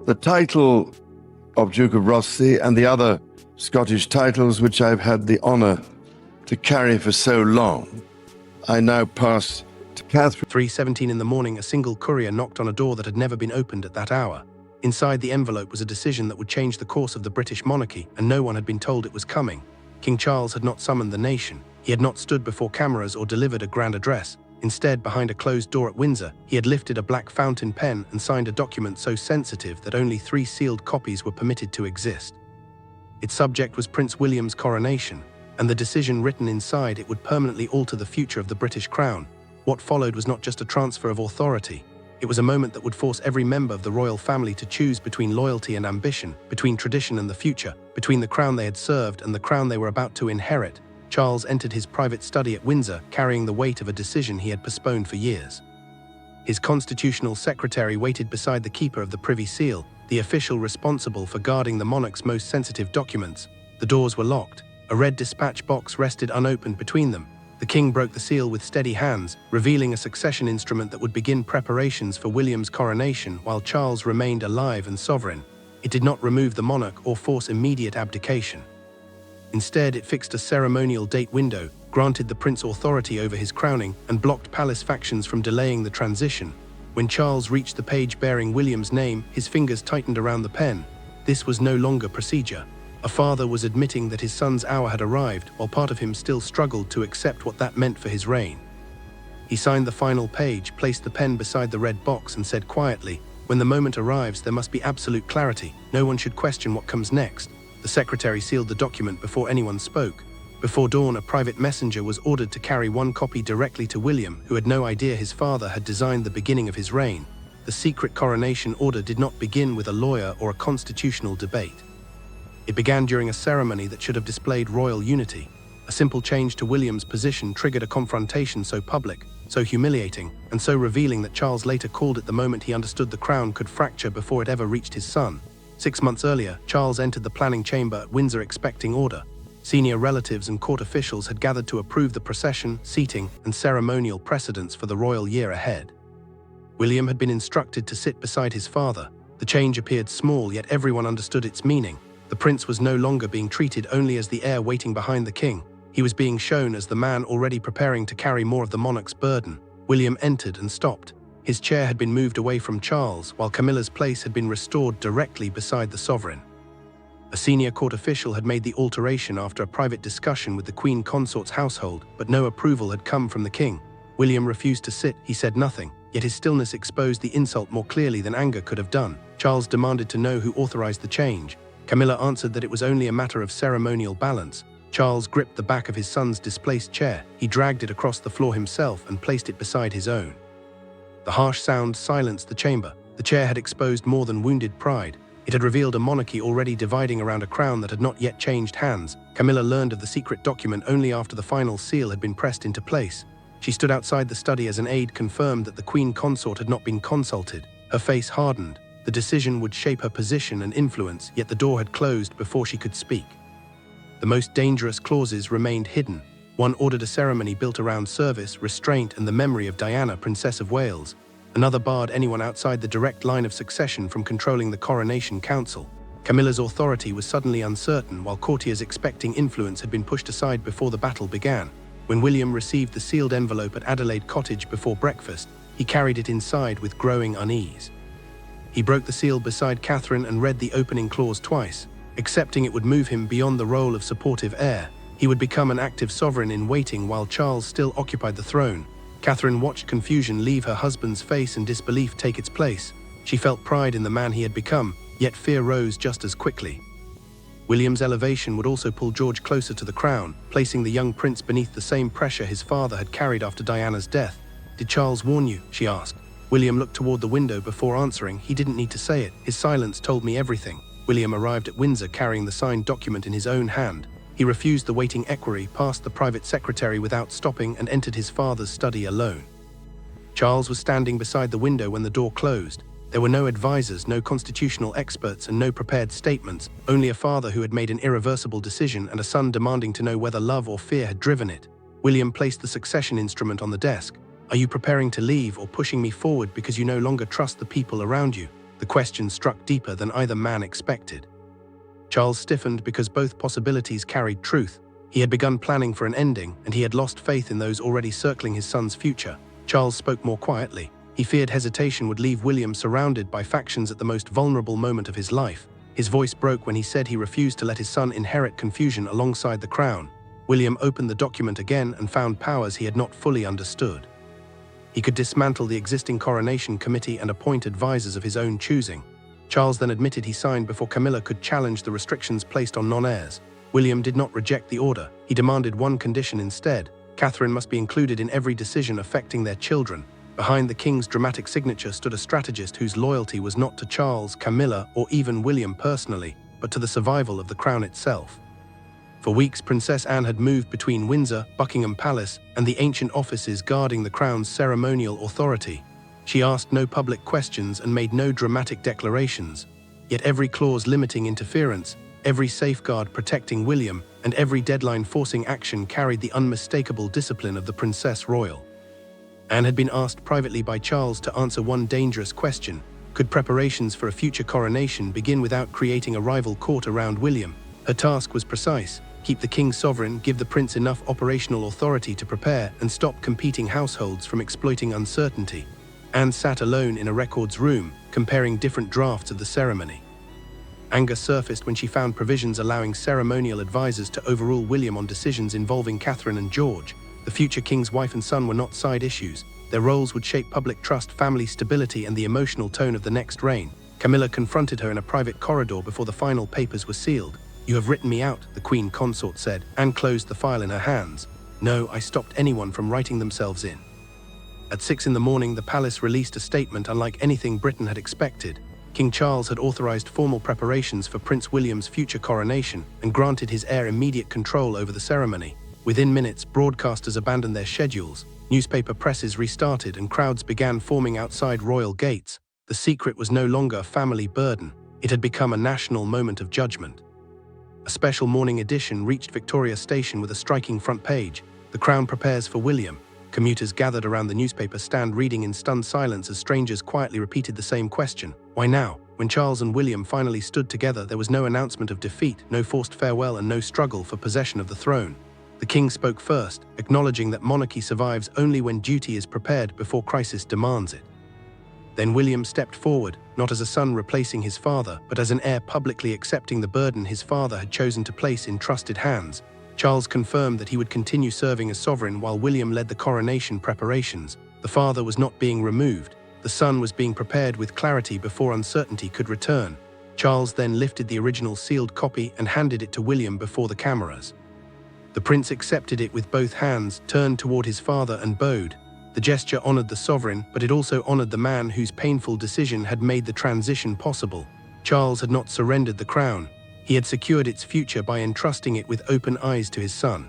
the title of Duke of Rothesay and the other Scottish titles which I've had the honour to carry for so long, I now pass to Catherine. 3:17 in the morning, a single courier knocked on a door that had never been opened at that hour. Inside the envelope was a decision that would change the course of the British monarchy, and no one had been told it was coming. King Charles had not summoned the nation. He had not stood before cameras or delivered a grand address. Instead, behind a closed door at Windsor, he had lifted a black fountain pen and signed a document so sensitive that only 3 sealed copies were permitted to exist. Its subject was Prince William's coronation, and the decision written inside it would permanently alter the future of the British crown. What followed was not just a transfer of authority. It was a moment that would force every member of the royal family to choose between loyalty and ambition, between tradition and the future, between the crown they had served and the crown they were about to inherit. Charles entered his private study at Windsor, carrying the weight of a decision he had postponed for years. His constitutional secretary waited beside the keeper of the Privy Seal, the official responsible for guarding the monarch's most sensitive documents. The doors were locked. A red dispatch box rested unopened between them. The king broke the seal with steady hands, revealing a succession instrument that would begin preparations for William's coronation while Charles remained alive and sovereign. It did not remove the monarch or force immediate abdication. Instead, it fixed a ceremonial date window, granted the prince authority over his crowning, and blocked palace factions from delaying the transition. When Charles reached the page bearing William's name, his fingers tightened around the pen. This was no longer procedure. A father was admitting that his son's hour had arrived, while part of him still struggled to accept what that meant for his reign. He signed the final page, placed the pen beside the red box, and said quietly, "When the moment arrives, there must be absolute clarity. No one should question what comes next." The secretary sealed the document before anyone spoke. Before dawn, a private messenger was ordered to carry 1 copy directly to William, who had no idea his father had designed the beginning of his reign. The secret coronation order did not begin with a lawyer or a constitutional debate. It began during a ceremony that should have displayed royal unity. A simple change to William's position triggered a confrontation so public, so humiliating, and so revealing that Charles later called it the moment he understood the crown could fracture before it ever reached his son. 6 months earlier, Charles entered the planning chamber at Windsor expecting order. Senior relatives and court officials had gathered to approve the procession, seating, and ceremonial precedents for the royal year ahead. William had been instructed to sit beside his father. The change appeared small, yet everyone understood its meaning. The prince was no longer being treated only as the heir waiting behind the king. He was being shown as the man already preparing to carry more of the monarch's burden. William entered and stopped. His chair had been moved away from Charles, while Camilla's place had been restored directly beside the sovereign. A senior court official had made the alteration after a private discussion with the Queen Consort's household, but no approval had come from the king. William refused to sit. He said nothing, yet his stillness exposed the insult more clearly than anger could have done. Charles demanded to know who authorized the change. Camilla answered that it was only a matter of ceremonial balance. Charles gripped the back of his son's displaced chair. He dragged it across the floor himself and placed it beside his own. The harsh sound silenced the chamber. The chair had exposed more than wounded pride. It had revealed a monarchy already dividing around a crown that had not yet changed hands. Camilla learned of the secret document only after the final seal had been pressed into place. She stood outside the study as an aide confirmed that the Queen Consort had not been consulted. Her face hardened. The decision would shape her position and influence, yet the door had closed before she could speak. The most dangerous clauses remained hidden. One ordered a ceremony built around service, restraint, and the memory of Diana, Princess of Wales. Another barred anyone outside the direct line of succession from controlling the coronation council. Camilla's authority was suddenly uncertain, while courtiers expecting influence had been pushed aside before the battle began. When William received the sealed envelope at Adelaide Cottage before breakfast, he carried it inside with growing unease. He broke the seal beside Catherine and read the opening clause twice. Accepting it would move him beyond the role of supportive heir. He would become an active sovereign in waiting while Charles still occupied the throne. Catherine watched confusion leave her husband's face and disbelief take its place. She felt pride in the man he had become, yet fear rose just as quickly. William's elevation would also pull George closer to the crown, placing the young prince beneath the same pressure his father had carried after Diana's death. "Did Charles warn you?" she asked. William looked toward the window before answering. He didn't need to say it. His silence told me everything. William arrived at Windsor carrying the signed document in his own hand. He refused the waiting equerry, passed the private secretary without stopping, and entered his father's study alone. Charles was standing beside the window when the door closed. There were no advisors, no constitutional experts, and no prepared statements, only a father who had made an irreversible decision and a son demanding to know whether love or fear had driven it. William placed the succession instrument on the desk. "Are you preparing to leave or pushing me forward because you no longer trust the people around you?" The question struck deeper than either man expected. Charles stiffened because both possibilities carried truth. He had begun planning for an ending, and he had lost faith in those already circling his son's future. Charles spoke more quietly. He feared hesitation would leave William surrounded by factions at the most vulnerable moment of his life. His voice broke when he said he refused to let his son inherit confusion alongside the crown. William opened the document again and found powers he had not fully understood. He could dismantle the existing coronation committee and appoint advisors of his own choosing. Charles then admitted he signed before Camilla could challenge the restrictions placed on non-heirs. William did not reject the order. He demanded one condition instead. Catherine must be included in every decision affecting their children. Behind the king's dramatic signature stood a strategist whose loyalty was not to Charles, Camilla, or even William personally, but to the survival of the crown itself. For weeks, Princess Anne had moved between Windsor, Buckingham Palace, and the ancient offices guarding the crown's ceremonial authority. She asked no public questions and made no dramatic declarations. Yet every clause limiting interference, every safeguard protecting William, and every deadline forcing action carried the unmistakable discipline of the Princess Royal. Anne had been asked privately by Charles to answer one dangerous question: could preparations for a future coronation begin without creating a rival court around William? Her task was precise: keep the king sovereign, give the prince enough operational authority to prepare, and stop competing households from exploiting uncertainty. Anne sat alone in a records room, comparing different drafts of the ceremony. Anger surfaced when she found provisions allowing ceremonial advisors to overrule William on decisions involving Catherine and George. The future king's wife and son were not side issues. Their roles would shape public trust, family stability, and the emotional tone of the next reign. Camilla confronted her in a private corridor before the final papers were sealed. "You have written me out," the queen consort said. Anne closed the file in her hands. "No, I stopped anyone from writing themselves in." At 6 in the morning, the palace released a statement unlike anything Britain had expected. King Charles had authorized formal preparations for Prince William's future coronation and granted his heir immediate control over the ceremony. Within minutes, broadcasters abandoned their schedules, newspaper presses restarted, and crowds began forming outside royal gates. The secret was no longer a family burden. It had become a national moment of judgment. A special morning edition reached Victoria Station with a striking front page: "The Crown prepares for William." Commuters gathered around the newspaper stand reading in stunned silence as strangers quietly repeated the same question: why now? When Charles and William finally stood together, there was no announcement of defeat, no forced farewell, and no struggle for possession of the throne. The king spoke first, acknowledging that monarchy survives only when duty is prepared before crisis demands it. Then William stepped forward, not as a son replacing his father, but as an heir publicly accepting the burden his father had chosen to place in trusted hands. Charles confirmed that he would continue serving as sovereign while William led the coronation preparations. The father was not being removed. The son was being prepared with clarity before uncertainty could return. Charles then lifted the original sealed copy and handed it to William before the cameras. The prince accepted it with both hands, turned toward his father and bowed. The gesture honored the sovereign, but it also honored the man whose painful decision had made the transition possible. Charles had not surrendered the crown. He had secured its future by entrusting it with open eyes to his son.